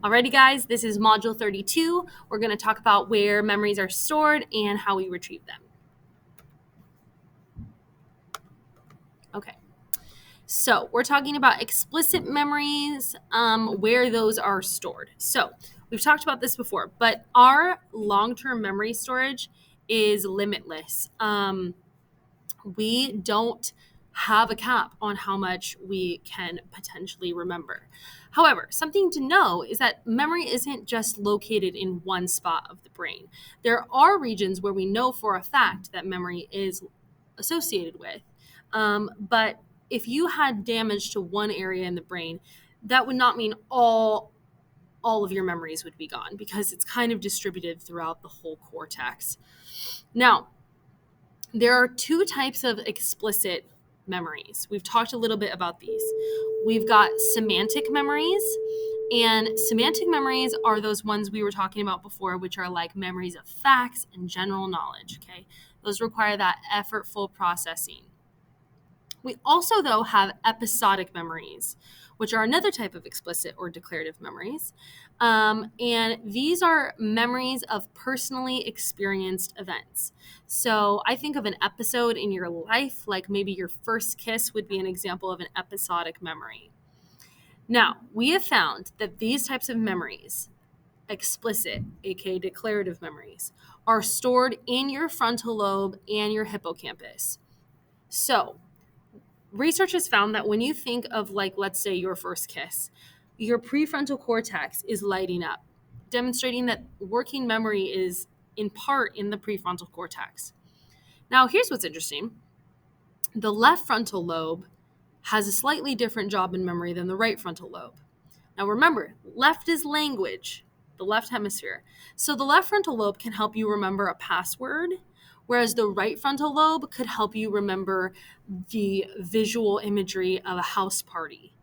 Alrighty, guys, this is Module 32. We're going to talk about where memories are stored and how we retrieve them. Okay, so we're talking about explicit memories, where those are stored. So we've talked about this before, but our long-term memory storage is limitless. We don't have a cap on how much we can potentially remember. However, something to know is that memory isn't just located in one spot of the brain. There are regions where we know for a fact that memory is associated with. But if you had damage to one area in the brain, that would not mean all of your memories would be gone because it's kind of distributed throughout the whole cortex. Now, there are two types of explicit memories. We've talked a little bit about these. We've got semantic memories, and semantic memories are those ones we were talking about before, which are like memories of facts and general knowledge, okay? Those require that effortful processing. We also, though, have episodic memories, which are another type of explicit or declarative memories. And these are memories of personally experienced events. So I think of an episode in your life, like maybe your first kiss would be an example of an episodic memory. Now, we have found that these types of memories, explicit, aka declarative memories, are stored in your frontal lobe and your hippocampus. So, research has found that when you think of, like, let's say your first kiss, your prefrontal cortex is lighting up, demonstrating that working memory is in part in the prefrontal cortex. Now, here's what's interesting. The left frontal lobe has a slightly different job in memory than the right frontal lobe. Now, remember, left is language, the left hemisphere. So the left frontal lobe can help you remember a password, whereas the right frontal lobe could help you remember the visual imagery of a house party.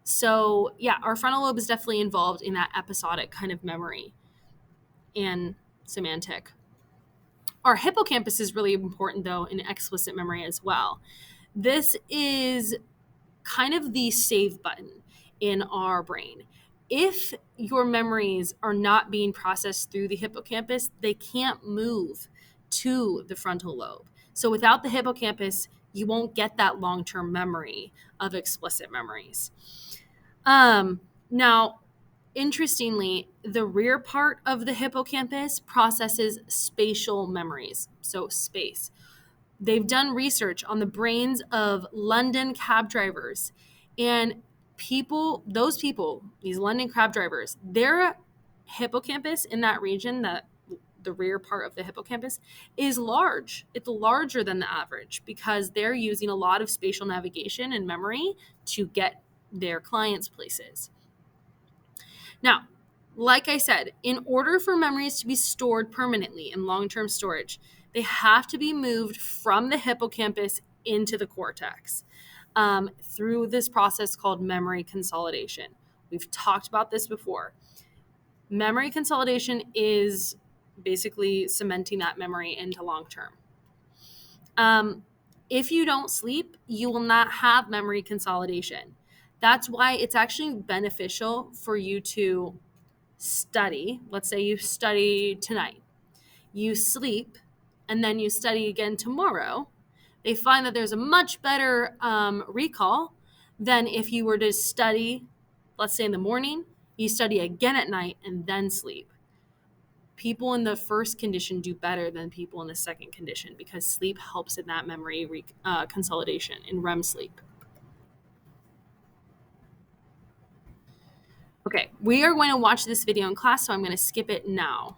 So yeah, our frontal lobe is definitely involved in that episodic kind of memory and semantic. Our hippocampus is really important, though, in explicit memory as well. This is kind of the save button in our brain. If your memories are not being processed through the hippocampus, they can't move to the frontal lobe. So without the hippocampus, you won't get that long-term memory of explicit memories. Now, interestingly, the rear part of the hippocampus processes spatial memories, so space. They've done research on the brains of London cab drivers, and these London cab drivers, their hippocampus in that region, the rear part of the hippocampus, is large. It's larger than the average because they're using a lot of spatial navigation and memory to get their clients places. Now, like I said, in order for memories to be stored permanently in long-term storage, they have to be moved from the hippocampus into the cortex through this process called memory consolidation. We've talked about this before. Memory consolidation is basically cementing that memory into long-term. If you don't sleep, you will not have memory consolidation. That's why it's actually beneficial for you to study. Let's say you study tonight, you sleep, and then you study again tomorrow. They find that there's a much better recall than if you were to study, let's say in the morning, you study again at night, and then sleep. People in the first condition do better than people in the second condition because sleep helps in that memory consolidation in REM sleep. Okay, we are going to watch this video in class, so I'm going to skip it now.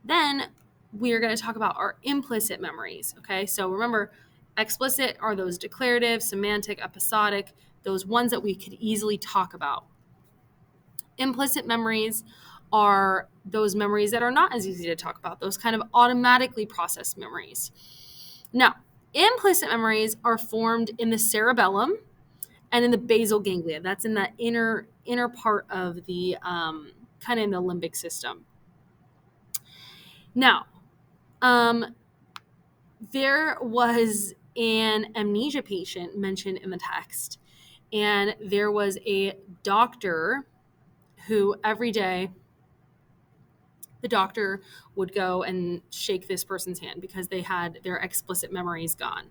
Then we are going to talk about our implicit memories, okay? So remember, explicit are those declarative, semantic, episodic, those ones that we could easily talk about. Implicit memories are those memories that are not as easy to talk about, those kind of automatically processed memories. Now, implicit memories are formed in the cerebellum and in the basal ganglia. That's in the inner part of the kind of in the limbic system. Now, there was an amnesia patient mentioned in the text, And there was a doctor who every day the doctor would go and shake this person's hand because they had their explicit memories gone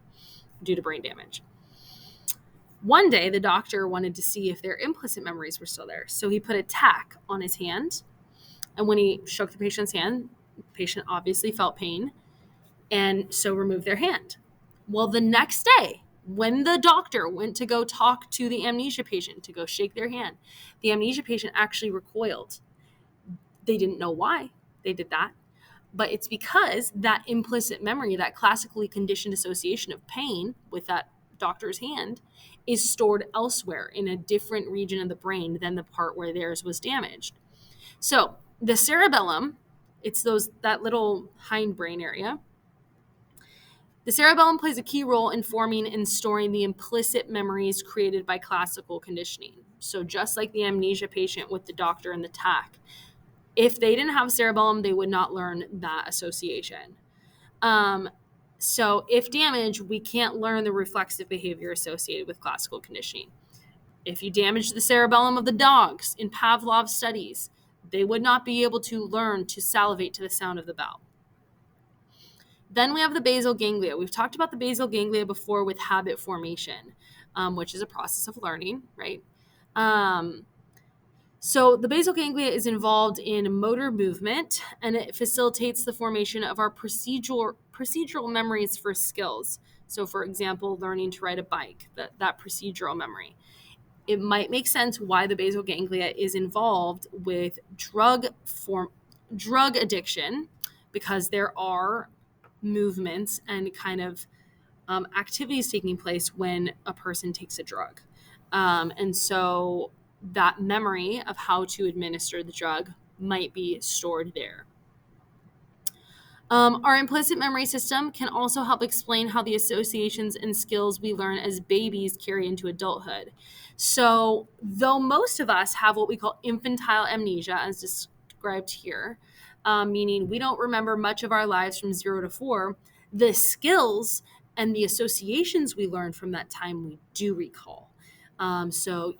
due to brain damage. One day, the doctor wanted to see if their implicit memories were still there. So he put a tack on his hand. And when he shook the patient's hand, the patient obviously felt pain and so removed their hand. Well, the next day, when the doctor went to go talk to the amnesia patient to go shake their hand, the amnesia patient actually recoiled. They didn't know why they did that, but it's because that implicit memory, that classically conditioned association of pain with that doctor's hand, is stored elsewhere in a different region of the brain than the part where theirs was damaged. So the cerebellum, it's that little hindbrain area. The cerebellum plays a key role in forming and storing the implicit memories created by classical conditioning. So just like the amnesia patient with the doctor and the tack, if they didn't have cerebellum, they would not learn that association. So if damaged, we can't learn the reflexive behavior associated with classical conditioning. If you damage the cerebellum of the dogs in Pavlov's studies, they would not be able to learn to salivate to the sound of the bell. Then we have the basal ganglia. We've talked about the basal ganglia before with habit formation, which is a process of learning, right? So the basal ganglia is involved in motor movement, and it facilitates the formation of our procedural memories for skills. So, for example, learning to ride a bike, that procedural memory. It might make sense why the basal ganglia is involved with drug addiction, because there are movements and kind of activities taking place when a person takes a drug. And so that memory of how to administer the drug might be stored there. Our implicit memory system can also help explain how the associations and skills we learn as babies carry into adulthood. So, though most of us have what we call infantile amnesia, as described here, meaning we don't remember much of our lives from 0 to 4, the skills and the associations we learned from that time we do recall. So,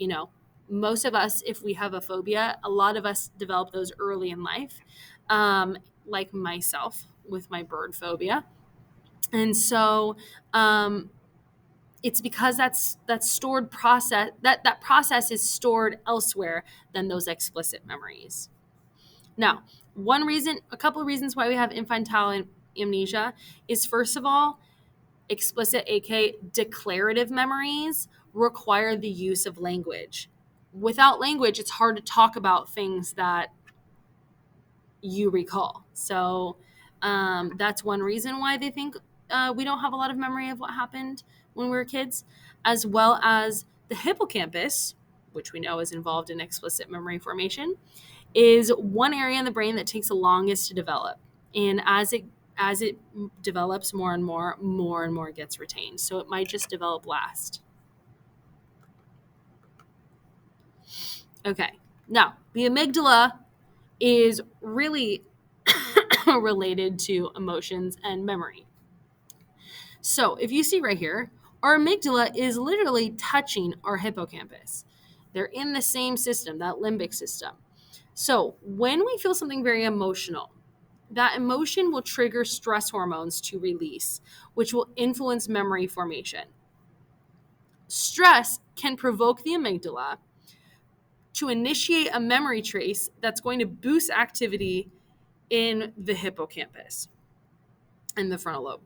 most of us, if we have a phobia, a lot of us develop those early in life, like myself with my bird phobia. And so it's because that's stored process, that process is stored elsewhere than those explicit memories. Now, a couple of reasons why we have infantile amnesia is, first of all, explicit, aka declarative memories, require the use of language. Without language, it's hard to talk about things that you recall. So that's one reason why they think we don't have a lot of memory of what happened when we were kids, as well as the hippocampus, which we know is involved in explicit memory formation, is one area in the brain that takes the longest to develop. And as it develops more and more gets retained. So it might just develop last. Okay. Now, the amygdala is really related to emotions and memory. So if you see right here, our amygdala is literally touching our hippocampus. They're in the same system, that limbic system. So when we feel something very emotional, that emotion will trigger stress hormones to release, which will influence memory formation. Stress can provoke the amygdala to initiate a memory trace that's going to boost activity in the hippocampus and the frontal lobe.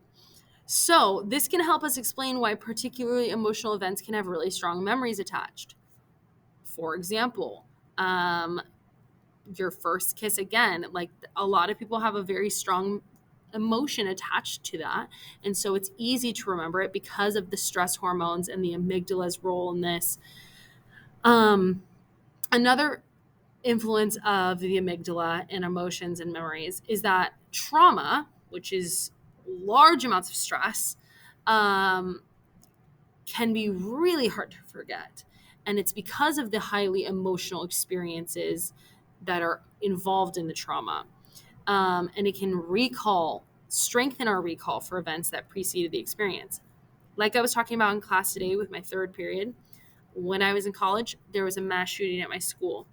So this can help us explain why particularly emotional events can have really strong memories attached. For example, your first kiss, again, like a lot of people have a very strong emotion attached to that. And so it's easy to remember it because of the stress hormones and the amygdala's role in this. Another influence of the amygdala and emotions and memories is that trauma, which is large amounts of stress, can be really hard to forget. And it's because of the highly emotional experiences that are involved in the trauma. And it can strengthen our recall for events that preceded the experience. Like I was talking about in class today with my third period, when I was in college, there was a mass shooting at my school.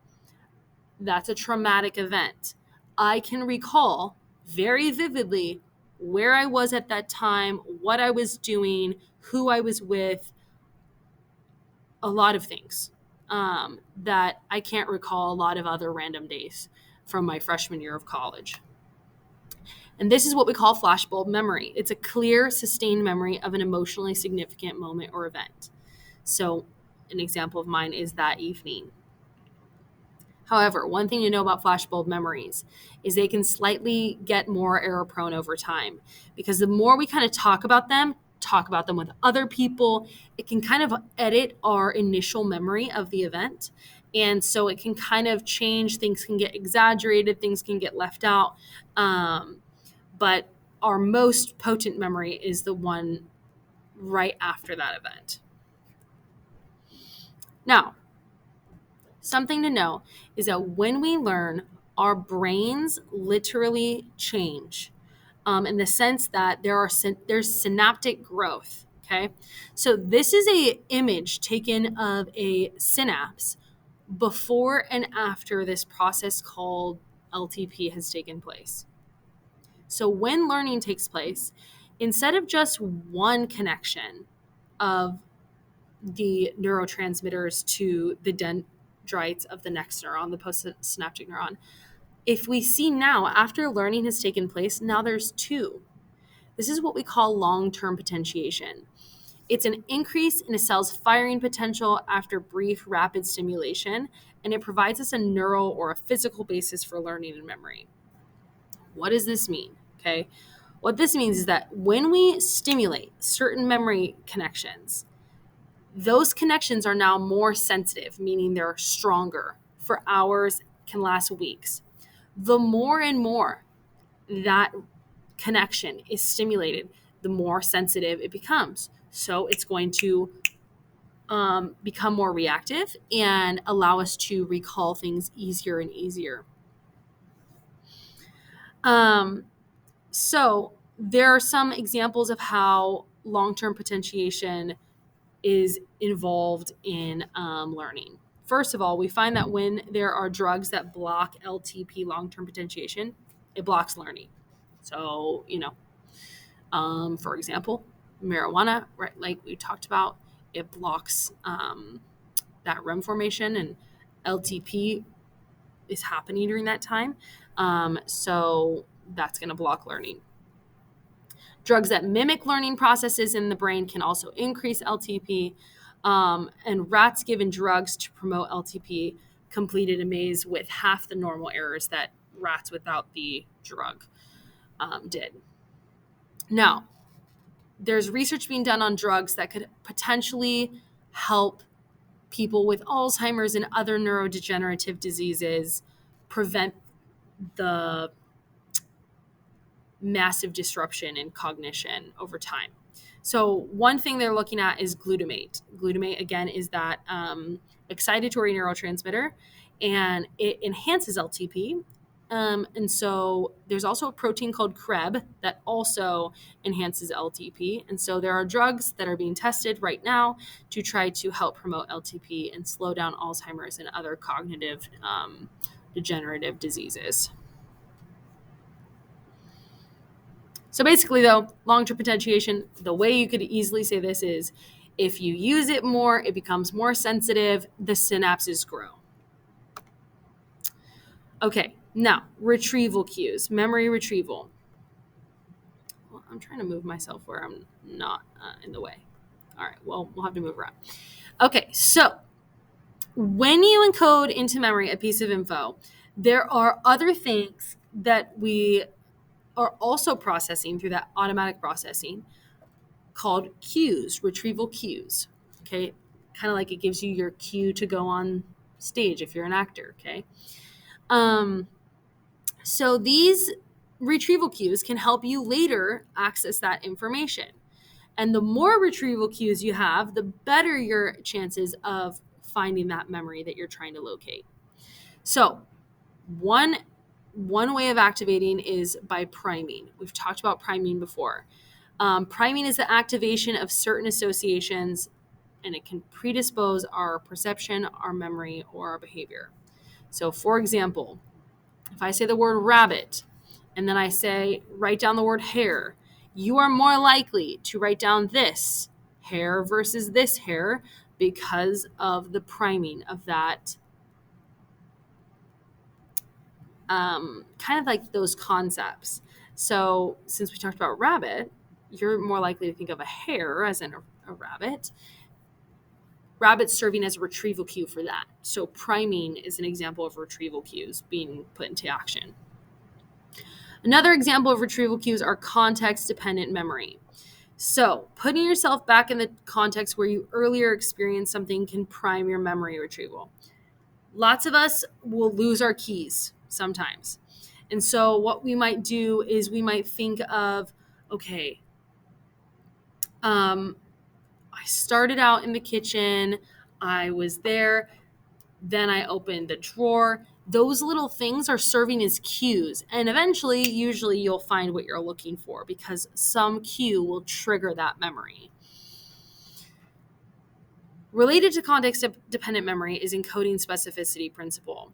That's a traumatic event. I can recall very vividly where I was at that time, what I was doing, who I was with, a lot of things that I can't recall a lot of other random days from my freshman year of college. And this is what we call flashbulb memory. It's a clear, sustained memory of an emotionally significant moment or event. So, an example of mine is that evening. However, one thing to know about flashbulb memories is they can slightly get more error prone over time, because the more we kind of talk about them with other people, it can kind of edit our initial memory of the event. And so it can kind of change, things can get exaggerated, things can get left out. But our most potent memory is the one right after that event. Now, something to know is that when we learn, our brains literally change, in the sense that there's synaptic growth. Okay, so this is a image taken of a synapse before and after this process called LTP has taken place. So when learning takes place, instead of just one connection of the neurotransmitters to the dendrites of the next neuron, the postsynaptic neuron, if we see now, after learning has taken place, now there's two. This is what we call long-term potentiation. It's an increase in a cell's firing potential after brief, rapid stimulation, and it provides us a neural or a physical basis for learning and memory. What does this mean? Okay. What this means is that when we stimulate certain memory connections, those connections are now more sensitive, meaning they're stronger for hours, can last weeks. The more and more that connection is stimulated, the more sensitive it becomes. So it's going to become more reactive and allow us to recall things easier and easier. So there are some examples of how long-term potentiation is involved in learning. First of all, we find that when there are drugs that block LTP, long-term potentiation, it blocks learning. So, for example, marijuana, right, like we talked about, it blocks that REM formation, and LTP is happening during that time. So that's going to block learning. Drugs that mimic learning processes in the brain can also increase LTP. And rats given drugs to promote LTP completed a maze with half the normal errors that rats without the drug did. Now, there's research being done on drugs that could potentially help people with Alzheimer's and other neurodegenerative diseases prevent the massive disruption in cognition over time. So one thing they're looking at is glutamate. Glutamate, again, is that excitatory neurotransmitter, and it enhances LTP. And so there's also a protein called CREB that also enhances LTP. And so there are drugs that are being tested right now to try to help promote LTP and slow down Alzheimer's and other cognitive degenerative diseases. So basically, though, long-term potentiation, the way you could easily say this is if you use it more, it becomes more sensitive, the synapses grow. Okay, now, retrieval cues, memory retrieval. Well, I'm trying to move myself where I'm not in the way. All right, well, we'll have to move around. Okay, so when you encode into memory a piece of info, there are other things that we are also processing through that automatic processing called cues, retrieval cues. Okay, kind of like it gives you your cue to go on stage if you're an actor. Okay, so these retrieval cues can help you later access that information. And the more retrieval cues you have, the better your chances of finding that memory that you're trying to locate. So one way of activating is by priming. We've talked about priming before. Priming is the activation of certain associations and it can predispose our perception, our memory, or our behavior. So, for example, if I say the word rabbit and then I say, write down the word hare, you are more likely to write down this hare versus this hare because of the priming of that, kind of like those concepts. So, since we talked about rabbit, you're more likely to think of a hare as in a rabbit. Rabbit serving as a retrieval cue for that. So, priming is an example of retrieval cues being put into action. Another example of retrieval cues are context-dependent memory. So, putting yourself back in the context where you earlier experienced something can prime your memory retrieval. Lots of us will lose our keys sometimes. And so, what we might do is we might think of, okay, I started out in the kitchen, I was there, then I opened the drawer. Those little things are serving as cues. And eventually, usually, you'll find what you're looking for because some cue will trigger that memory. Related to context-dependent memory is encoding specificity principle.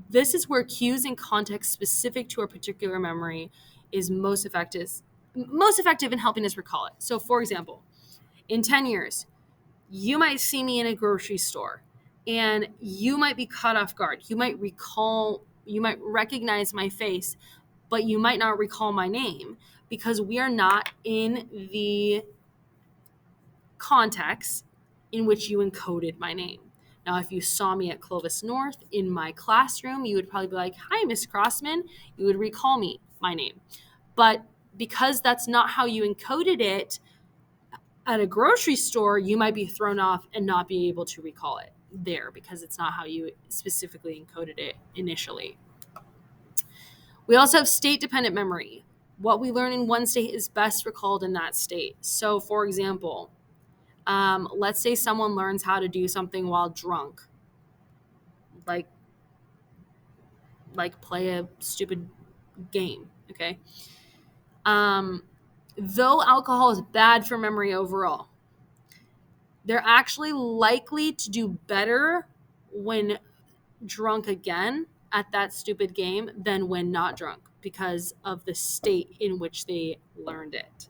This is where cues in context specific to a particular memory is most effective in helping us recall it. So, for example, in 10 years, you might see me in a grocery store and you might be caught off guard. You might recognize my face, but you might not recall my name because we are not in the context in which you encoded my name. Now, if you saw me at Clovis North in my classroom, you would probably be like, "Hi, Miss Crossman." You would recall my name. But because that's not how you encoded it, at a grocery store, you might be thrown off and not be able to recall it there because it's not how you specifically encoded it initially. We also have state-dependent memory. What we learn in one state is best recalled in that state. So, for example, let's say someone learns how to do something while drunk, like play a stupid game. Okay. Though alcohol is bad for memory overall, they're actually likely to do better when drunk again at that stupid game than when not drunk because of the state in which they learned it.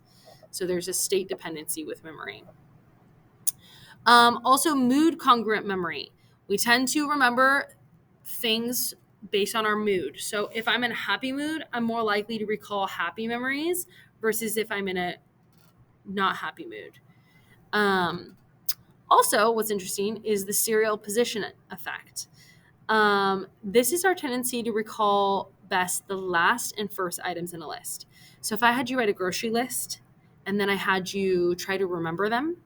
So there's a state dependency with memory. Also, mood congruent memory. We tend to remember things based on our mood. So if I'm in a happy mood, I'm more likely to recall happy memories versus if I'm in a not happy mood. Also, what's interesting is the serial position effect. This is our tendency to recall best the last and first items in a list. So if I had you write a grocery list and then I had you try to remember them,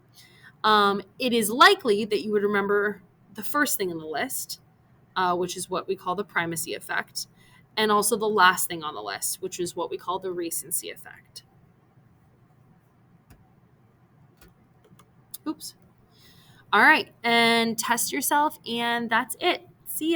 it is likely that you would remember the first thing in the list, which is what we call the primacy effect, and also the last thing on the list, which is what we call the recency effect. Oops. All right, and test yourself, and that's it.